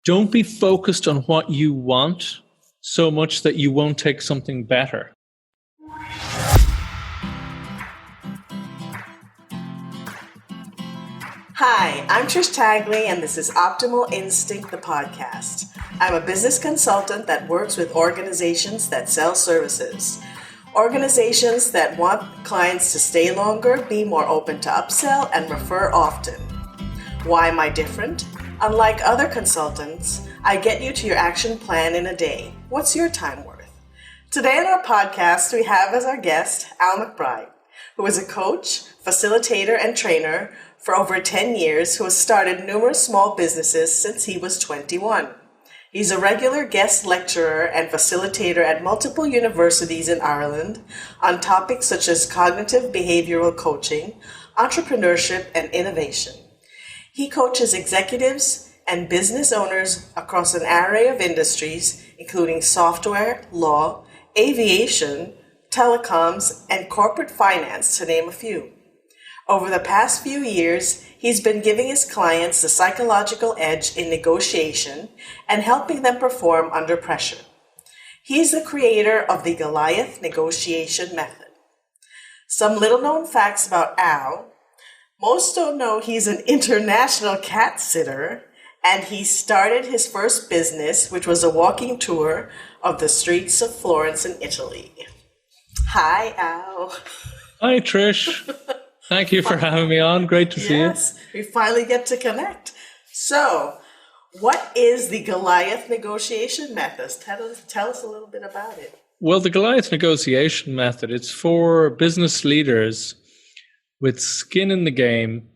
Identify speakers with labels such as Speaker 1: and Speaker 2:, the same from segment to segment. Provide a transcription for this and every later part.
Speaker 1: Don't be focused on what you want so much that you won't take something better.
Speaker 2: Hi, I'm Trish Tagley, and this is Optimal Instinct, the podcast. I'm a business consultant that works with organizations that sell services. Organizations that want clients to stay longer, be more open to upsell, and refer often. Why am I different? Unlike other consultants, I get you to your action plan in a day. What's your time worth? Today on our podcast, we have as our guest Al McBride, who is a coach, facilitator, and trainer for over 10 years, who has started numerous small businesses since he was 21. He's a regular guest lecturer and facilitator at multiple universities in Ireland on topics such as cognitive behavioral coaching, entrepreneurship, and innovation. He coaches executives and business owners across an array of industries, including software, law, aviation, telecoms, and corporate finance, to name a few. Over the past few years, he's been giving his clients the psychological edge in negotiation and helping them perform under pressure. He's the creator of the Goliath negotiation method. Some little-known facts about Al. Most don't know he's an international cat sitter, and he started his first business, which was a walking tour of the streets of Florence in Italy. Hi, Al.
Speaker 1: Hi, Trish. Thank you for having me on. Great to see you.
Speaker 2: Yes, we finally get to connect. So, what is the Goliath negotiation method? Tell us a little bit about it.
Speaker 1: Well, the Goliath negotiation method, it's for business leaders with skin in the game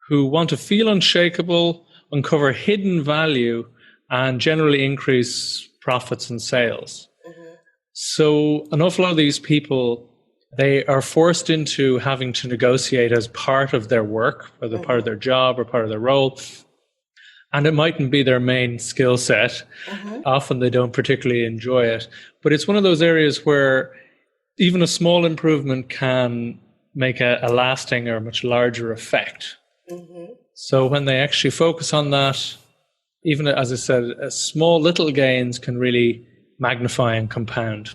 Speaker 1: who want to feel unshakable, uncover hidden value, and generally increase profits and sales. Mm-hmm. So an awful lot of these people, they are forced into having to negotiate as part of their work, whether part of their job or part of their role. And it mightn't be their main skill set. Mm-hmm. Often they don't particularly enjoy it. But it's one of those areas where even a small improvement can make a lasting or much larger effect. Mm-hmm. So when they actually focus on that, even as I said, small little gains can really magnify and compound.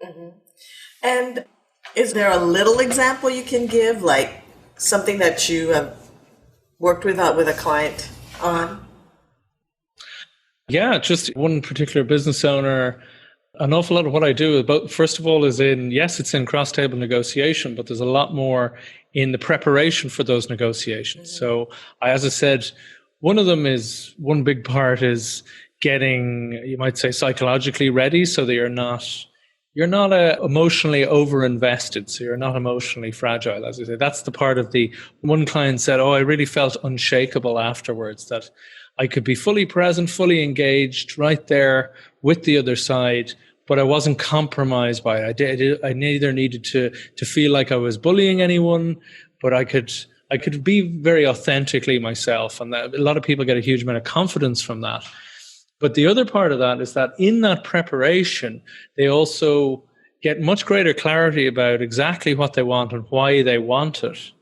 Speaker 2: Mm-hmm. And is there a little example you can give, like something that you have worked with a client on?
Speaker 1: Yeah, just one particular business owner. An awful lot of what I do, first of all, is it's in cross-table negotiation, but there's a lot more in the preparation for those negotiations. Mm-hmm. So, as I said, one big part is getting, you might say, psychologically ready so that you're not emotionally over-invested, so you're not emotionally fragile, as I say. That's the part of one client said, I really felt unshakable afterwards, that I could be fully present, fully engaged right there with the other side, but I wasn't compromised by it. I neither needed to feel like I was bullying anyone, but I could be very authentically myself. And a lot of people get a huge amount of confidence from that. But the other part of that is that in that preparation, they also get much greater clarity about exactly what they want and why they want it.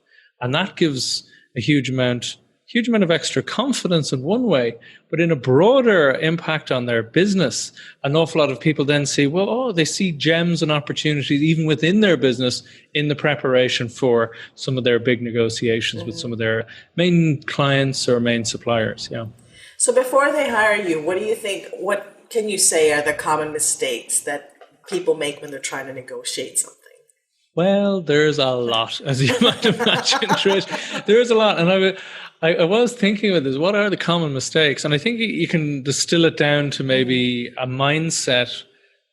Speaker 1: And that gives a huge amount of extra confidence in one way, but in a broader impact on their business, an awful lot of people then see, they see gems and opportunities even within their business in the preparation for some of their big negotiations with some of their main clients or main suppliers. Yeah.
Speaker 2: So before they hire you, what can you say are the common mistakes that people make when they're trying to negotiate something?
Speaker 1: Well, there's a lot, as you might imagine, Trish. There's a lot. And I was thinking about this. What are the common mistakes? And I think you can distill it down to maybe a mindset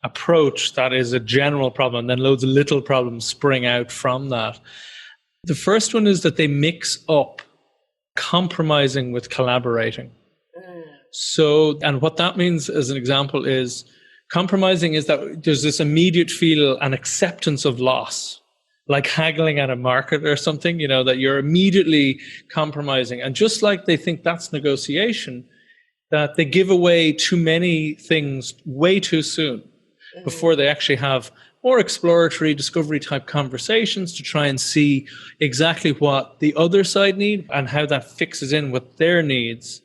Speaker 1: approach that is a general problem, and then loads of little problems spring out from that. The first one is that they mix up compromising with collaborating. So, and what that means as an example is compromising is that there's this immediate feel and acceptance of loss, like haggling at a market or something, that you're immediately compromising. And just like they think that's negotiation, that they give away too many things way too soon before they actually have more exploratory discovery type conversations to try and see exactly what the other side need and how that fixes in with their needs,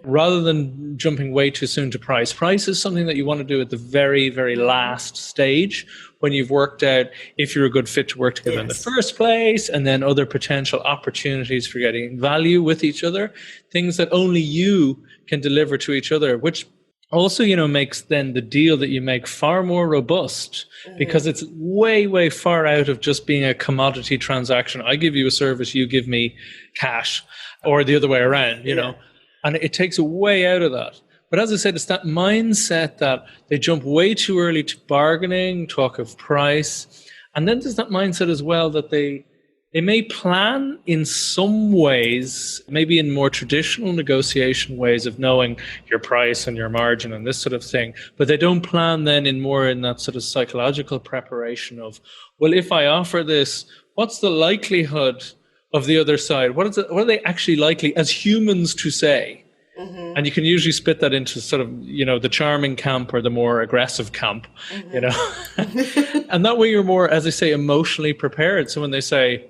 Speaker 1: rather than jumping way too soon to price. Price is something that you want to do at the very, very last stage, when you've worked out if you're a good fit to work together in the first place, and then other potential opportunities for getting value with each other, things that only you can deliver to each other, which also, makes then the deal that you make far more robust, because it's way, way far out of just being a commodity transaction. I give you a service, you give me cash, or the other way around, you know, and it takes a way out of that. But as I said, it's that mindset that they jump way too early to bargaining, talk of price. And then there's that mindset as well that they may plan in some ways, maybe in more traditional negotiation ways of knowing your price and your margin and this sort of thing, but they don't plan then in that sort of psychological preparation of, well, if I offer this, what's the likelihood of the other side? What are they actually likely as humans to say? And you can usually split that into sort of, the charming camp or the more aggressive camp, and that way you're more, as I say, emotionally prepared. So when they say,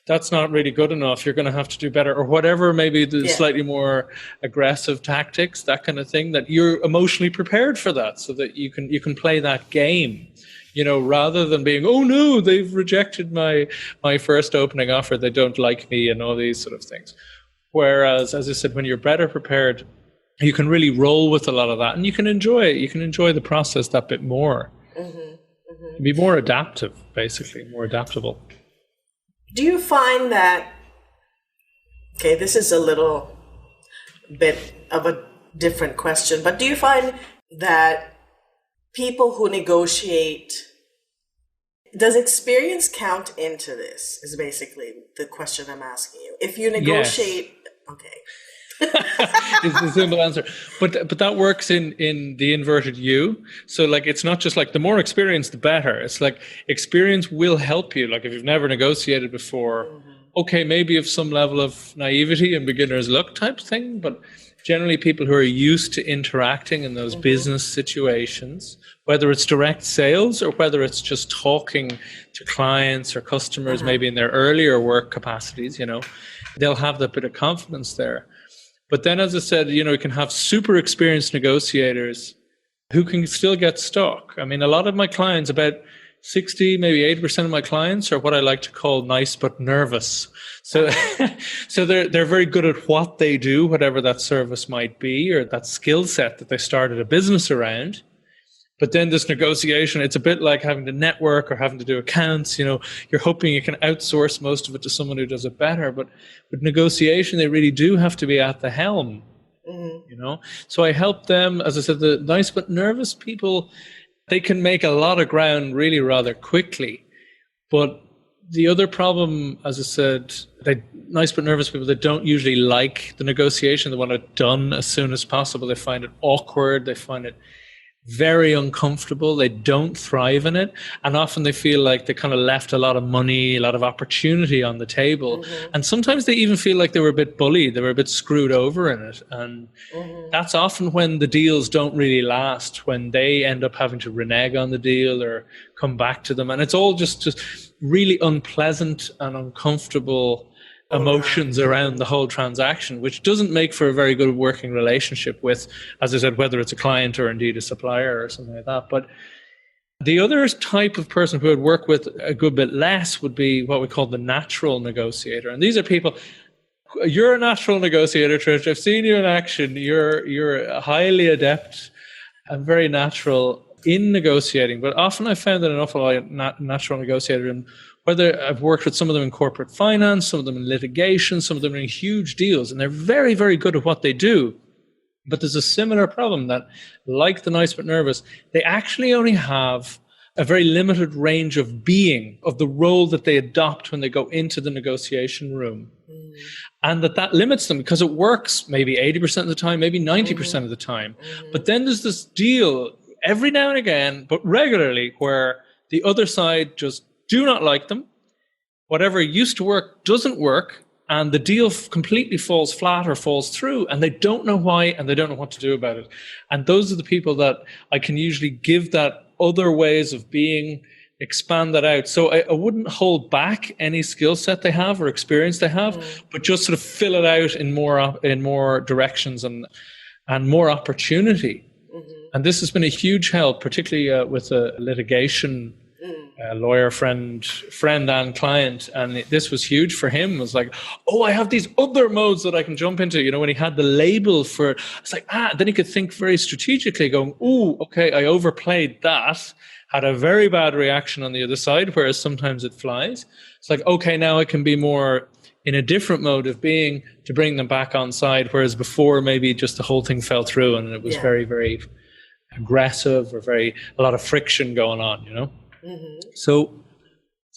Speaker 1: that's not really good enough, you're going to have to do better, or whatever, maybe the slightly more aggressive tactics, that kind of thing, that you're emotionally prepared for that, so that you can play that game, rather than being, oh no, they've rejected my first opening offer, they don't like me, and all these sort of things. Whereas, as I said, when you're better prepared, you can really roll with a lot of that, and you can enjoy it. You can enjoy the process that bit more. Be more adaptive, basically, more adaptable.
Speaker 2: Do you find that, okay, this is a little bit of a different question, but do you find that people who negotiate, does experience count into this, is basically the question I'm asking you. If you negotiate, okay.
Speaker 1: It's the simple answer. But that works in the inverted U. So like, it's not just like the more experience, the better. It's like experience will help you. Like if you've never negotiated before, okay, maybe of some level of naivety and beginner's luck type thing, but generally people who are used to interacting in those business situations, whether it's direct sales or whether it's just talking to clients or customers, maybe in their earlier work capacities, they'll have that bit of confidence there. But then, as I said, you can have super experienced negotiators who can still get stuck. I mean, a lot of my clients, about 60, maybe 80% of my clients are what I like to call nice but nervous. So, so they're very good at what they do, whatever that service might be, or that skill set that they started a business around. But then this negotiation, it's a bit like having to network or having to do accounts. You're hoping you can outsource most of it to someone who does it better. But with negotiation, they really do have to be at the helm. So I help them, as I said, the nice but nervous people, they can make a lot of ground really rather quickly. But the other problem, as I said, nice but nervous people, they don't usually like the negotiation. They want it done as soon as possible. They find it awkward. They find it very uncomfortable. They don't thrive in it. And often they feel like they kind of left a lot of money, a lot of opportunity on the table. And sometimes they even feel like they were a bit bullied. They were a bit screwed over in it. And that's often when the deals don't really last, when they end up having to renege on the deal or come back to them. And it's all just really unpleasant and uncomfortable emotions around the whole transaction, which doesn't make for a very good working relationship with, as I said, whether it's a client or indeed a supplier or something like that. But the other type of person who would work with a good bit less would be what we call the natural negotiator. And these are people, you're a natural negotiator, Trish. I've seen you in action. You're highly adept and very natural in negotiating. But often I found that an awful lot of natural negotiator, and whether I've worked with some of them in corporate finance, some of them in litigation, some of them in huge deals, and they're very, very good at what they do. But there's a similar problem that, like the nice but nervous, they actually only have a very limited range of being, of the role that they adopt when they go into the negotiation room. And that limits them, because it works maybe 80% of the time, maybe 90% of the time. But then there's this deal every now and again, but regularly, where the other side just do not like them. Whatever used to work doesn't work, and the deal completely falls flat or falls through, and they don't know why, and they don't know what to do about it. And those are the people that I can usually give that other ways of being, expand that out. So I wouldn't hold back any skill set they have or experience they have, but just sort of fill it out in more directions and more opportunity. And this has been a huge help, particularly with a litigation lawyer friend and client. And this was huge for him. It was like, oh, I have these other modes that I can jump into. You know, when he had the label for, it's like, then he could think very strategically going, oh, okay, I overplayed that. Had a very bad reaction on the other side, whereas sometimes it flies. It's like, okay, now I can be more in a different mode of being to bring them back on side, whereas before maybe just the whole thing fell through and it was very, very aggressive or a lot of friction going on, you know? So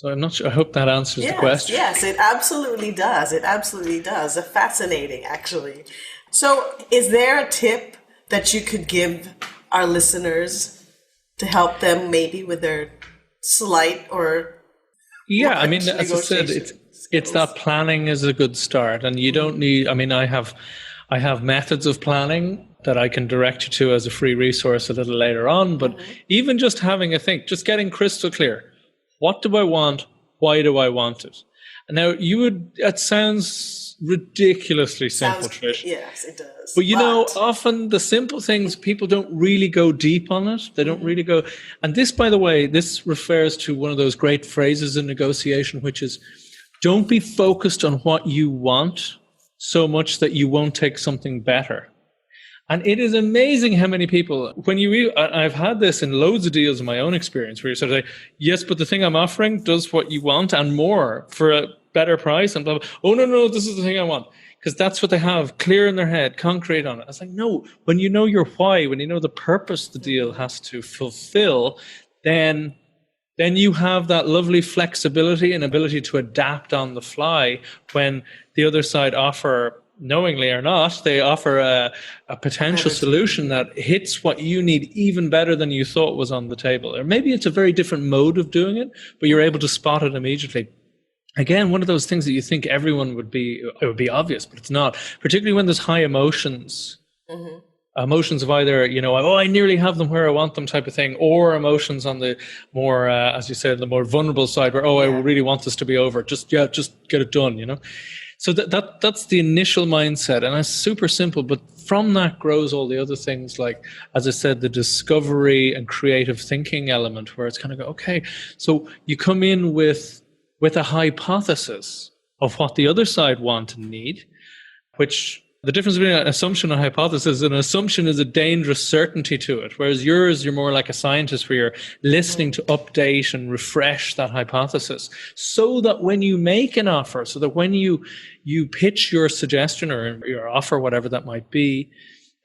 Speaker 1: I'm not sure. I hope that answers the question.
Speaker 2: Yes, it absolutely does. It absolutely does. Fascinating, actually. So is there a tip that you could give our listeners to help them maybe with their slight or
Speaker 1: I mean, as I said, it's that planning is a good start, and you don't need. I mean, I have methods of planning that I can direct you to as a free resource a little later on. But even just having a think, just getting crystal clear, what do I want? Why do I want it? And now that sounds ridiculously simple, Trish.
Speaker 2: Yes, it does.
Speaker 1: But you know, often the simple things, people don't really go deep on it. They don't really go. And this, by the way, this refers to one of those great phrases in negotiation, which is, don't be focused on what you want so much that you won't take something better. And it is amazing how many people, I've had this in loads of deals in my own experience, where you sort of say, yes, but the thing I'm offering does what you want and more for a better price and blah, blah. Oh, no, this is the thing I want. Because that's what they have clear in their head, concrete on it. I was like, no, when you know your why, when you know the purpose the deal has to fulfill, then you have that lovely flexibility and ability to adapt on the fly when the other side offer, knowingly or not, they offer a potential solution that hits what you need even better than you thought was on the table. Or maybe it's a very different mode of doing it, but you're able to spot it immediately. Again, one of those things that you think everyone it would be obvious, but it's not, particularly when there's high emotions. Emotions of either, you know, oh, I nearly have them where I want them type of thing, or emotions on the more, as you said, the more vulnerable side where, I really want this to be over. Just get it done, you know? So that's the initial mindset, and it's super simple, but from that grows all the other things, like, as I said, the discovery and creative thinking element, where it's kind of go, okay, so you come in with a hypothesis of what the other side want and need, which the difference between an assumption and a hypothesis, an assumption is a dangerous certainty to it, whereas yours, you're more like a scientist where you're listening to update and refresh that hypothesis so that when you make an offer, so that when you pitch your suggestion or your offer, whatever that might be,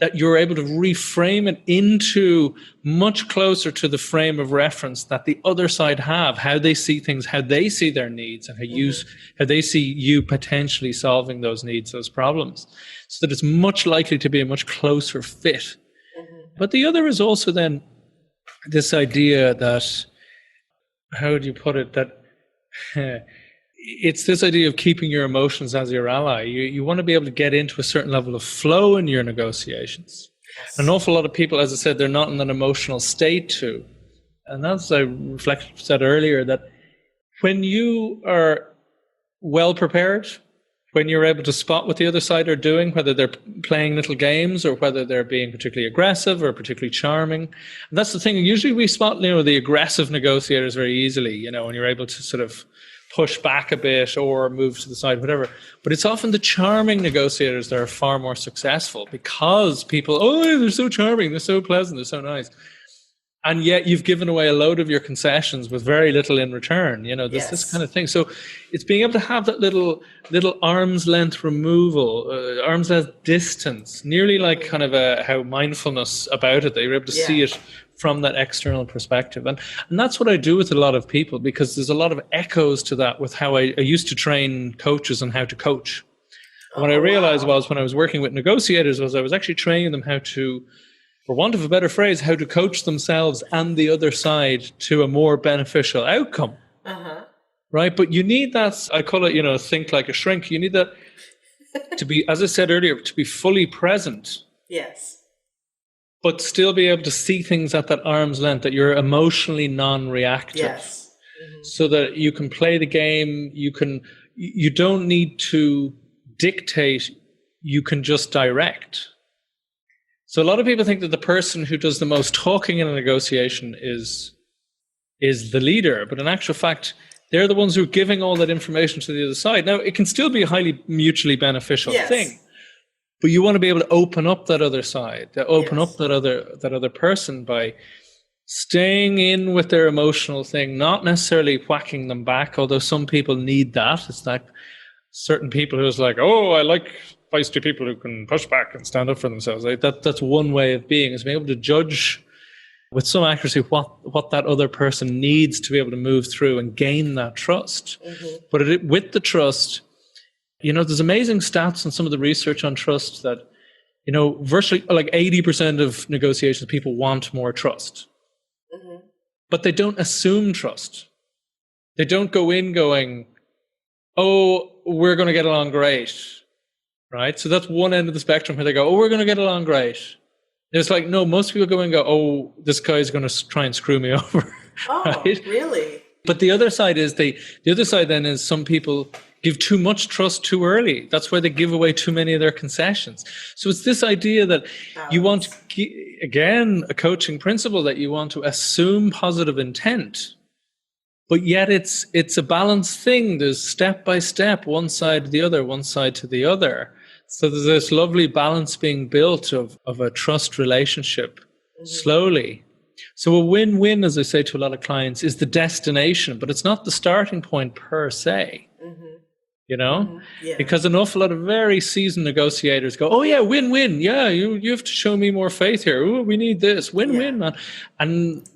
Speaker 1: that you're able to reframe it into much closer to the frame of reference that the other side have, how they see things, how they see their needs, and how they see you potentially solving those needs, those problems, so that it's much likely to be a much closer fit. But the other is also then this idea that, how do you put it, that it's this idea of keeping your emotions as your ally. You want to be able to get into a certain level of flow in your negotiations. Yes. An awful lot of people, as I said, they're not in that emotional state too. And as I said earlier, that when you are well prepared, when you're able to spot what the other side are doing, whether they're playing little games or whether they're being particularly aggressive or particularly charming. And that's the thing. Usually we spot, the aggressive negotiators very easily, when you're able to sort of push back a bit or move to the side, whatever. But it's often the charming negotiators that are far more successful because people, they're so charming, they're so pleasant, they're so nice. And yet you've given away a load of your concessions with very little in return, this kind of thing. So it's being able to have that little arm's length removal, arm's length distance, nearly like kind of how mindfulness about it, that you're able to see it from that external perspective. And that's what I do with a lot of people, because there's a lot of echoes to that with how I used to train coaches on how to coach. And what I realized was when I was working with negotiators was I was actually training them how to, for want of a better phrase, how to coach themselves and the other side to a more beneficial outcome. Right? But you need that, I call it, think like a shrink. You need that to be, as I said earlier, to be fully present.
Speaker 2: Yes. But
Speaker 1: still be able to see things at that arm's length, that you're emotionally non-reactive.
Speaker 2: Yes.
Speaker 1: so that you can play the game. You don't need to dictate, you can just direct. So a lot of people think that the person who does the most talking in a negotiation is the leader, but in actual fact, they're the ones who are giving all that information to the other side. Now, it can still be a highly mutually beneficial thing, but you want to be able to open up that other side, to open up that other person by staying in with their emotional thing, not necessarily whacking them back, although some people need that. It's like certain people who's like, oh, I like feisty people who can push back and stand up for themselves. Like that's one way of being, is being able to judge with some accuracy what that other person needs to be able to move through and gain that trust. But with the trust, there's amazing stats on some of the research on trust that, virtually like 80% of negotiations, people want more trust. But they don't assume trust. They don't go in going, oh, we're going to get along great, right? So that's one end of the spectrum where they go, oh, we're going to get along great. It's like, no, most people go and go, oh, this guy's going to try and screw me over.
Speaker 2: Oh, right? Really?
Speaker 1: But the other side is the other side then is some people give too much trust too early. That's why they give away too many of their concessions. So it's this idea that you want to, again, a coaching principle that you want to assume positive intent, but yet it's a balanced thing. There's step by step, one side to the other, one side to the other. So there's this lovely balance being built of a trust relationship slowly. So a win-win, as I say to a lot of clients, is the destination, but it's not the starting point per se. Because an awful lot of very seasoned negotiators go, oh yeah, win-win. Yeah, you have to show me more faith here. Oh, we need this. Win-win, man. And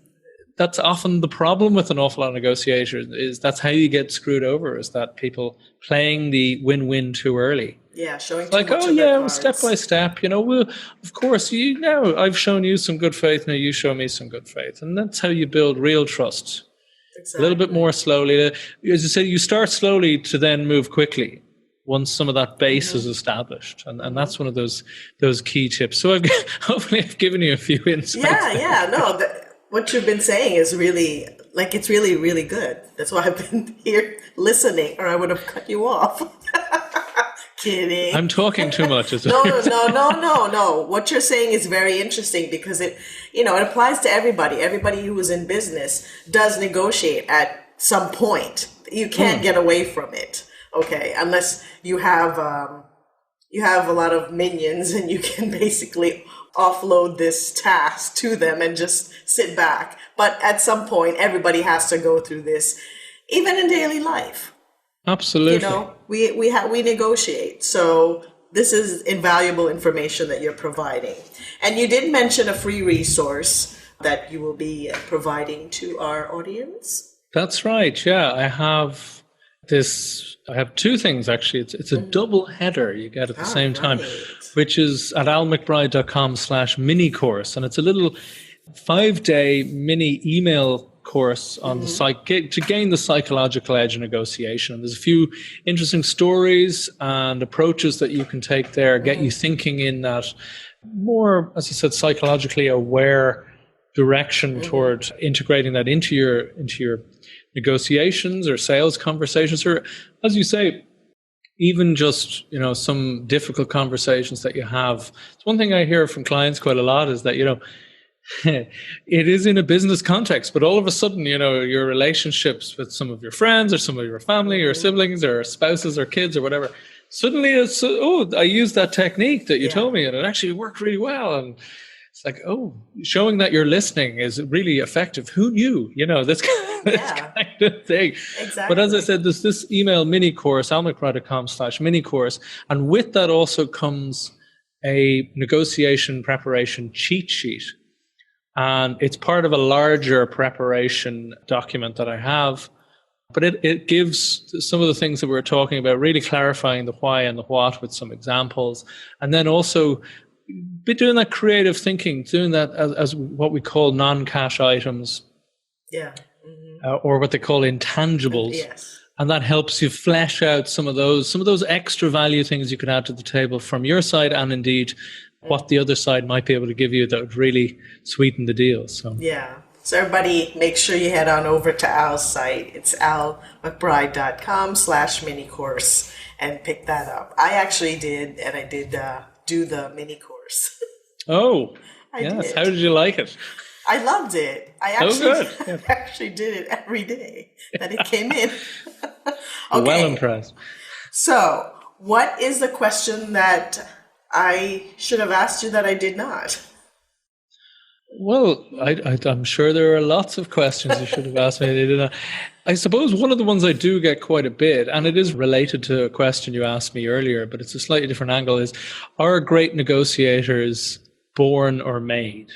Speaker 1: that's often the problem with an awful lot of negotiators, is that's how you get screwed over, is that people playing the win-win too early.
Speaker 2: Yeah, showing too
Speaker 1: like,
Speaker 2: much
Speaker 1: oh
Speaker 2: of
Speaker 1: yeah,
Speaker 2: their
Speaker 1: step by step. Well, of course, I've shown you some good faith. Now you show me some good faith, and that's how you build real trust. Exactly. A little bit more slowly. As you say, you start slowly to then move quickly once some of that base is established, and that's one of those key tips. So hopefully I've given you a few insights.
Speaker 2: Yeah, no. What you've been saying is really, it's really, really good. That's why I've been here listening, or I would have cut you off. Kidding.
Speaker 1: I'm talking too much.
Speaker 2: No. What you're saying is very interesting because it applies to everybody. Everybody who is in business does negotiate at some point. You can't get away from it. Okay. Unless you have a lot of minions and you can basically offload this task to them and just sit back. But at some point, everybody has to go through this, even in daily life.
Speaker 1: Absolutely.
Speaker 2: We negotiate. So this is invaluable information that you're providing. And you did mention a free resource that you will be providing to our audience.
Speaker 1: That's right. Yeah, I have two things actually. It's a double header you get at the same time, which is at almcbride.com/mini course. And it's a little 5-day mini email course on the to gain the psychological edge in negotiation. There's a few interesting stories and approaches that you can take there, get you thinking in that more, as you said, psychologically aware direction toward integrating that into your negotiations or sales conversations, or as you say, even just some difficult conversations that you have. It's one thing I hear from clients quite a lot is that it is in a business context, but all of a sudden, your relationships with some of your friends or some of your family or siblings or spouses or kids or whatever, suddenly it's, I used that technique that you told me and it actually worked really well. And it's like, showing that you're listening is really effective. Who knew, this kind of thing. Exactly. But as I said, there's this email mini course, almcbride.com/mini course. And with that also comes a negotiation preparation cheat sheet. And it's part of a larger preparation document that I have. But it gives some of the things that we were talking about, really clarifying the why and the what with some examples. And then also be doing that creative thinking, doing that as what we call non-cash items. Yeah. Or what they call intangibles. Yes. And that helps you flesh out some of those extra value things you can add to the table from your side, and indeed what the other side might be able to give you that would really sweeten the deal. So
Speaker 2: yeah. So everybody, make sure you head on over to Al's site. It's almcbride.com/mini course and pick that up. I actually did, and I did do the mini course.
Speaker 1: Oh,
Speaker 2: I
Speaker 1: yes.
Speaker 2: did.
Speaker 1: How did you like it?
Speaker 2: I loved it. I
Speaker 1: good.
Speaker 2: actually did it every day that it came in.
Speaker 1: Okay. Well impressed.
Speaker 2: So, what is the question that I should have asked you that I did not?
Speaker 1: Well, I'm sure there are lots of questions you should have asked me. They didn't. I suppose one of the ones I do get quite a bit, and it is related to a question you asked me earlier, but it's a slightly different angle, is, are great negotiators born or made?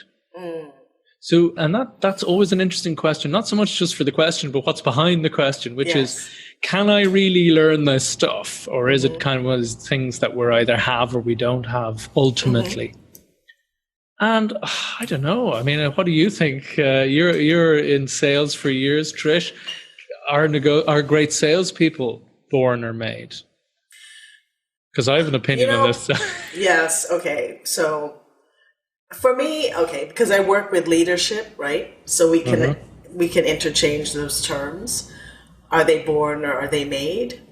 Speaker 1: So, and that's always an interesting question, not so much just for the question, but what's behind the question, which is, can I really learn this stuff? Or is it kind of one of those things that we either have or we don't have ultimately? And I don't know. I mean, what do you think? You're in sales for years, Trish. Are great salespeople born or made? Because I have an opinion on this.
Speaker 2: Yes. Okay. So for me, because I work with leadership, right? So we can interchange those terms. Are they born or are they made?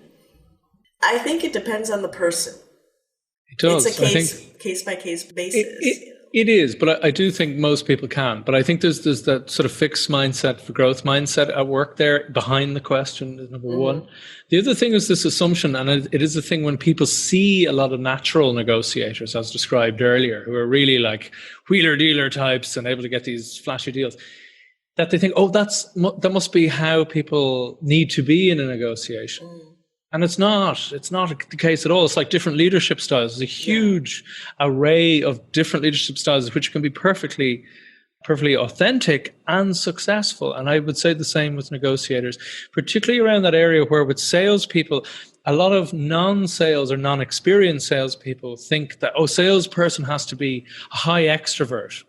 Speaker 2: I think it depends on the person.
Speaker 1: It does.
Speaker 2: It's a case by case basis.
Speaker 1: It is, but I do think most people can. But I think there's that sort of fixed mindset for growth mindset at work there behind the question is number one. The other thing is this assumption, and it is a thing when people see a lot of natural negotiators, as described earlier, who are really like wheeler dealer types and able to get these flashy deals, that they think, that must be how people need to be in a negotiation. And it's not the case at all. It's like different leadership styles. There's a huge array of different leadership styles, which can be perfectly authentic and successful. And I would say the same with negotiators, particularly around that area where with salespeople, a lot of non-sales or non-experienced salespeople think that, salesperson has to be a high extrovert.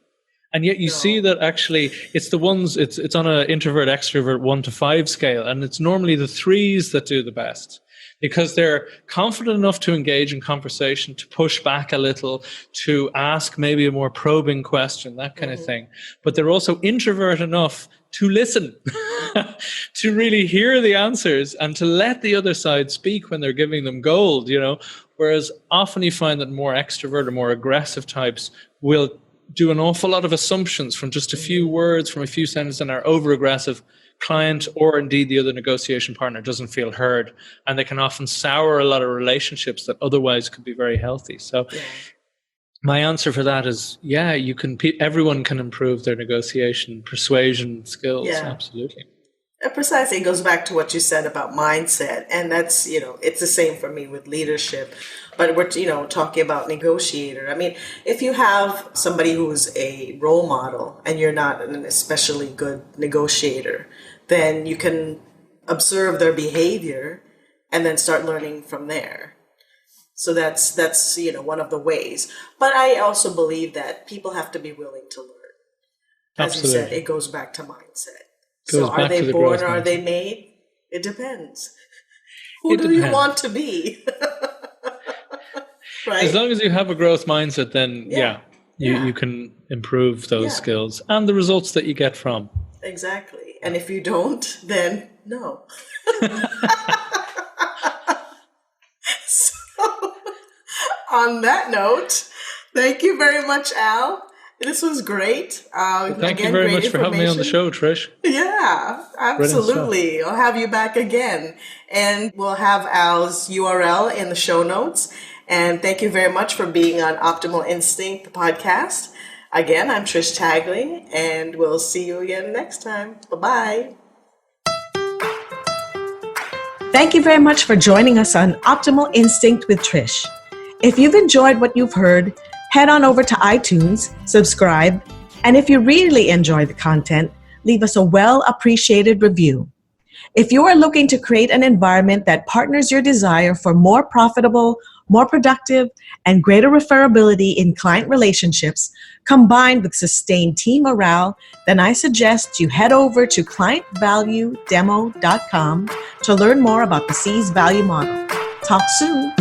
Speaker 1: And yet you see that actually it's on an introvert extrovert 1 to 5 scale. And it's normally the 3s that do the best, because they're confident enough to engage in conversation, to push back a little, to ask maybe a more probing question, that kind of thing. But they're also introvert enough to listen, to really hear the answers and to let the other side speak when they're giving them gold, Whereas often you find that more extrovert or more aggressive types will do an awful lot of assumptions from just a few words, from a few sentences, and are over-aggressive. Client or indeed the other negotiation partner doesn't feel heard, and they can often sour a lot of relationships that otherwise could be very healthy. So my answer for that is, everyone can improve their negotiation persuasion skills. Absolutely.
Speaker 2: Precisely. It goes back to what you said about mindset, and that's, it's the same for me with leadership, but we're, talking about negotiator. I mean, if you have somebody who's a role model and you're not an especially good negotiator, then you can observe their behavior and then start learning from there. So that's one of the ways. But I also believe that people have to be willing to learn. As you said, it goes back to mindset. So are they born or are they made? It depends. Who do you want to be? Right?
Speaker 1: As long as you have a growth mindset, then you can improve those skills and the results that you get from.
Speaker 2: Exactly. And if you don't, then no. So, on that note, thank you very much, Al. This was great.
Speaker 1: Thank you very much for having me on the show, Trish.
Speaker 2: Yeah, absolutely. I'll have you back again. And we'll have Al's URL in the show notes. And thank you very much for being on Optimal Instinct, the podcast. Again, I'm Trish Tagley, and we'll see you again next time. Bye-bye. Thank you very much for joining us on Optimal Instinct with Trish. If you've enjoyed what you've heard, head on over to iTunes, subscribe, and if you really enjoy the content, leave us a well-appreciated review. If you are looking to create an environment that partners your desire for more profitable, more productive, and greater referability in client relationships, combined with sustained team morale, then I suggest you head over to clientvaluedemo.com to learn more about the C's value model. Talk soon.